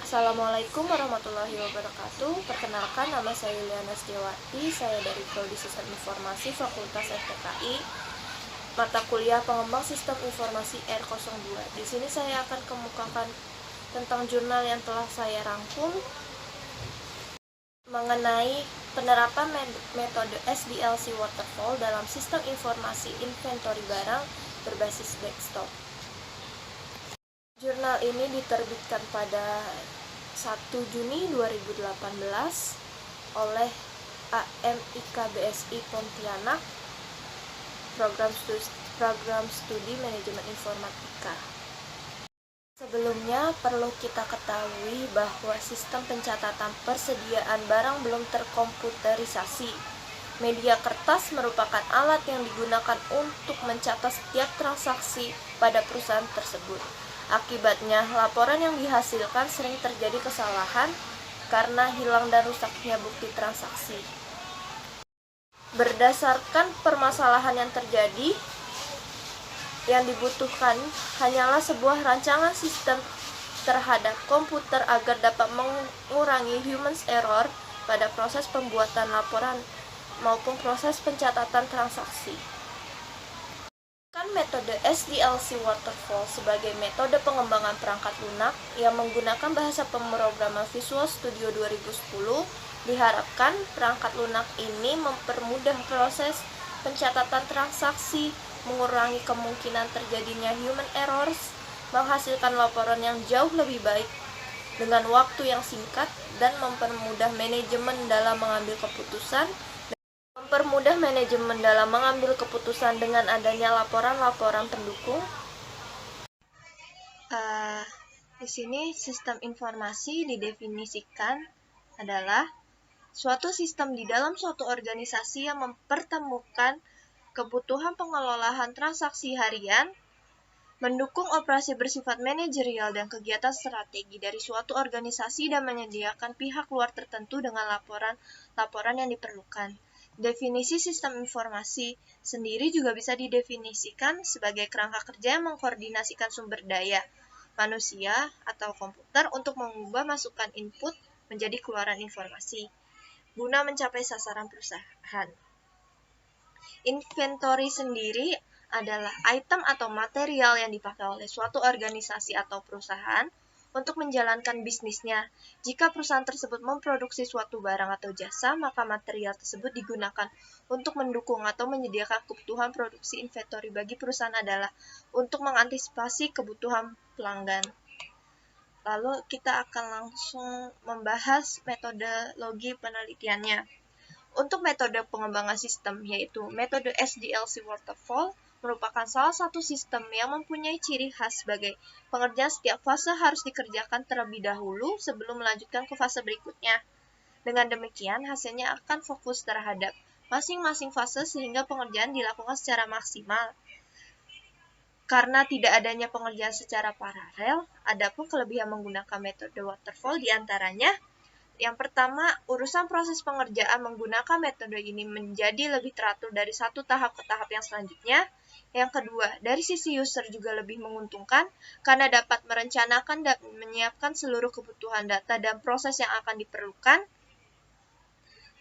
Assalamualaikum warahmatullahi wabarakatuh. Perkenalkan, nama saya Yuliana Setiawati. Saya dari Prodi Sistem Informasi Fakultas FTKI, mata kuliah Pengembang Sistem Informasi R02. Di sini saya akan kemukakan tentang jurnal yang telah saya rangkum mengenai penerapan metode SDLC Waterfall dalam sistem informasi inventory barang berbasis desktop. Jurnal ini diterbitkan pada 1 Juni 2018 oleh AMIKBSI Pontianak, Program Studi Manajemen Informatika. Sebelumnya perlu kita ketahui bahwa sistem pencatatan persediaan barang belum terkomputerisasi. Media kertas merupakan alat yang digunakan untuk mencatat setiap transaksi pada perusahaan tersebut. Akibatnya, laporan yang dihasilkan sering terjadi kesalahan karena hilang dan rusaknya bukti transaksi. Berdasarkan permasalahan yang terjadi, yang dibutuhkan hanyalah sebuah rancangan sistem terhadap komputer agar dapat mengurangi human error pada proses pembuatan laporan maupun proses pencatatan transaksi. Metode SDLC Waterfall sebagai metode pengembangan perangkat lunak yang menggunakan bahasa pemrograman Visual Studio 2010, diharapkan perangkat lunak ini mempermudah proses pencatatan transaksi, mengurangi kemungkinan terjadinya human errors, menghasilkan laporan yang jauh lebih baik dengan waktu yang singkat, dan mempermudah manajemen dalam mengambil keputusan dengan adanya laporan-laporan pendukung. Di sini sistem informasi didefinisikan adalah suatu sistem di dalam suatu organisasi yang mempertemukan kebutuhan pengelolaan transaksi harian, mendukung operasi bersifat manajerial dan kegiatan strategi dari suatu organisasi, dan menyediakan pihak luar tertentu dengan laporan yang diperlukan. Definisi sistem informasi sendiri juga bisa didefinisikan sebagai kerangka kerja yang mengkoordinasikan sumber daya manusia atau komputer untuk mengubah masukan input menjadi keluaran informasi guna mencapai sasaran perusahaan. Inventory sendiri adalah item atau material yang dipakai oleh suatu organisasi atau perusahaan untuk menjalankan bisnisnya. Jika perusahaan tersebut memproduksi suatu barang atau jasa, maka material tersebut digunakan untuk mendukung atau menyediakan kebutuhan produksi. Inventory bagi perusahaan adalah untuk mengantisipasi kebutuhan pelanggan. Lalu kita akan langsung membahas metodologi penelitiannya. Untuk metode pengembangan sistem, yaitu metode SDLC Waterfall, merupakan salah satu sistem yang mempunyai ciri khas sebagai pengerjaan setiap fase harus dikerjakan terlebih dahulu sebelum melanjutkan ke fase berikutnya. Dengan demikian, hasilnya akan fokus terhadap masing-masing fase sehingga pengerjaan dilakukan secara maksimal. Karena tidak adanya pengerjaan secara paralel, adapun kelebihan menggunakan metode waterfall diantaranya: yang pertama, urusan proses pengerjaan menggunakan metode ini menjadi lebih teratur dari satu tahap ke tahap yang selanjutnya. Yang kedua, dari sisi user juga lebih menguntungkan karena dapat merencanakan dan menyiapkan seluruh kebutuhan data dan proses yang akan diperlukan.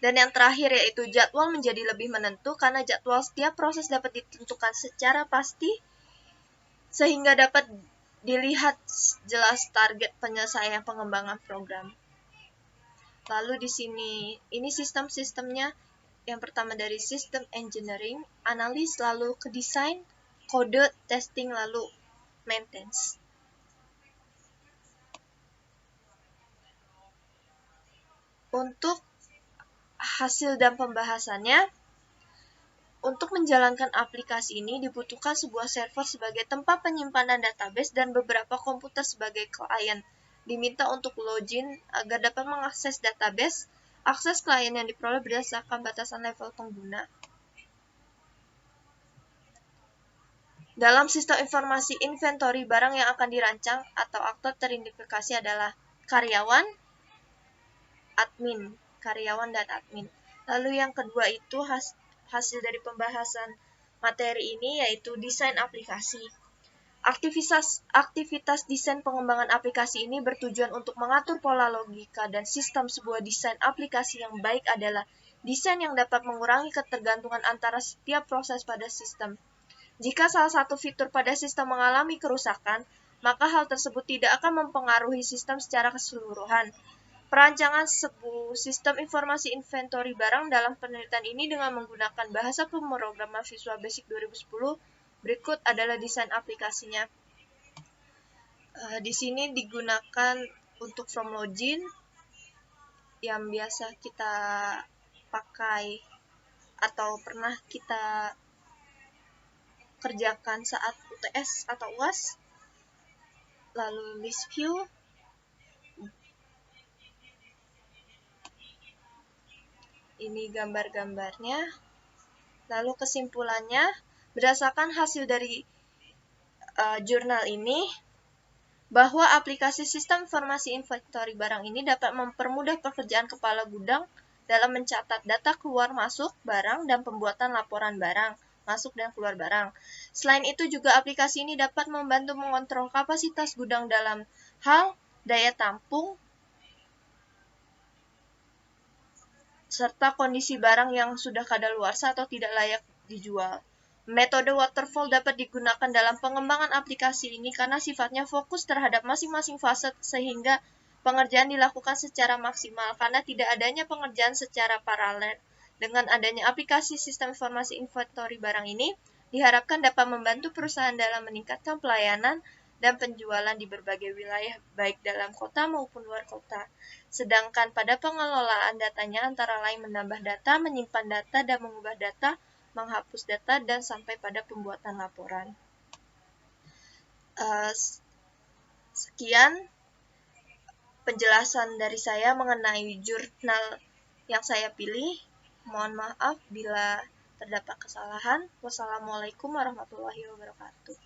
Dan yang terakhir yaitu jadwal menjadi lebih menentu karena jadwal setiap proses dapat ditentukan secara pasti sehingga dapat dilihat jelas target penyelesaian pengembangan program. Lalu di sini, ini sistem-sistemnya. Yang pertama dari sistem engineering, analis, lalu ke desain, kode, testing, lalu maintenance. Untuk hasil dan pembahasannya, untuk menjalankan aplikasi ini dibutuhkan sebuah server sebagai tempat penyimpanan database dan beberapa komputer sebagai klien. Diminta untuk login agar dapat mengakses database. Akses klien yang diperoleh berdasarkan batasan level pengguna. Dalam sistem informasi inventory, barang yang akan dirancang atau aktor teridentifikasi adalah karyawan dan admin. Lalu yang kedua itu hasil dari pembahasan materi ini yaitu desain aplikasi. Aktivitas desain pengembangan aplikasi ini bertujuan untuk mengatur pola logika dan sistem sebuah desain aplikasi yang baik adalah desain yang dapat mengurangi ketergantungan antara setiap proses pada sistem. Jika salah satu fitur pada sistem mengalami kerusakan, maka hal tersebut tidak akan mempengaruhi sistem secara keseluruhan. Perancangan sebuah sistem informasi inventory barang dalam penelitian ini dengan menggunakan bahasa pemrograman Visual Basic 2010 berikut adalah desain aplikasinya. Di sini digunakan untuk from login yang biasa kita pakai atau pernah kita kerjakan saat UTS atau UAS. Lalu list view, ini gambar-gambarnya. Lalu kesimpulannya, berdasarkan hasil dari jurnal ini, bahwa aplikasi sistem informasi inventory barang ini dapat mempermudah pekerjaan kepala gudang dalam mencatat data keluar masuk barang dan pembuatan laporan barang masuk dan keluar barang. Selain itu juga aplikasi ini dapat membantu mengontrol kapasitas gudang dalam hal daya tampung serta kondisi barang yang sudah kadaluarsa atau tidak layak dijual. Metode waterfall dapat digunakan dalam pengembangan aplikasi ini karena sifatnya fokus terhadap masing-masing fase sehingga pengerjaan dilakukan secara maksimal karena tidak adanya pengerjaan secara paralel. Dengan adanya aplikasi sistem informasi inventory barang ini, diharapkan dapat membantu perusahaan dalam meningkatkan pelayanan dan penjualan di berbagai wilayah, baik dalam kota maupun luar kota. Sedangkan pada pengelolaan datanya antara lain menambah data, menyimpan data, dan mengubah data, menghapus data, dan sampai pada pembuatan laporan. Sekian penjelasan dari saya mengenai jurnal yang saya pilih. Mohon maaf bila terdapat kesalahan. Wassalamualaikum warahmatullahi wabarakatuh.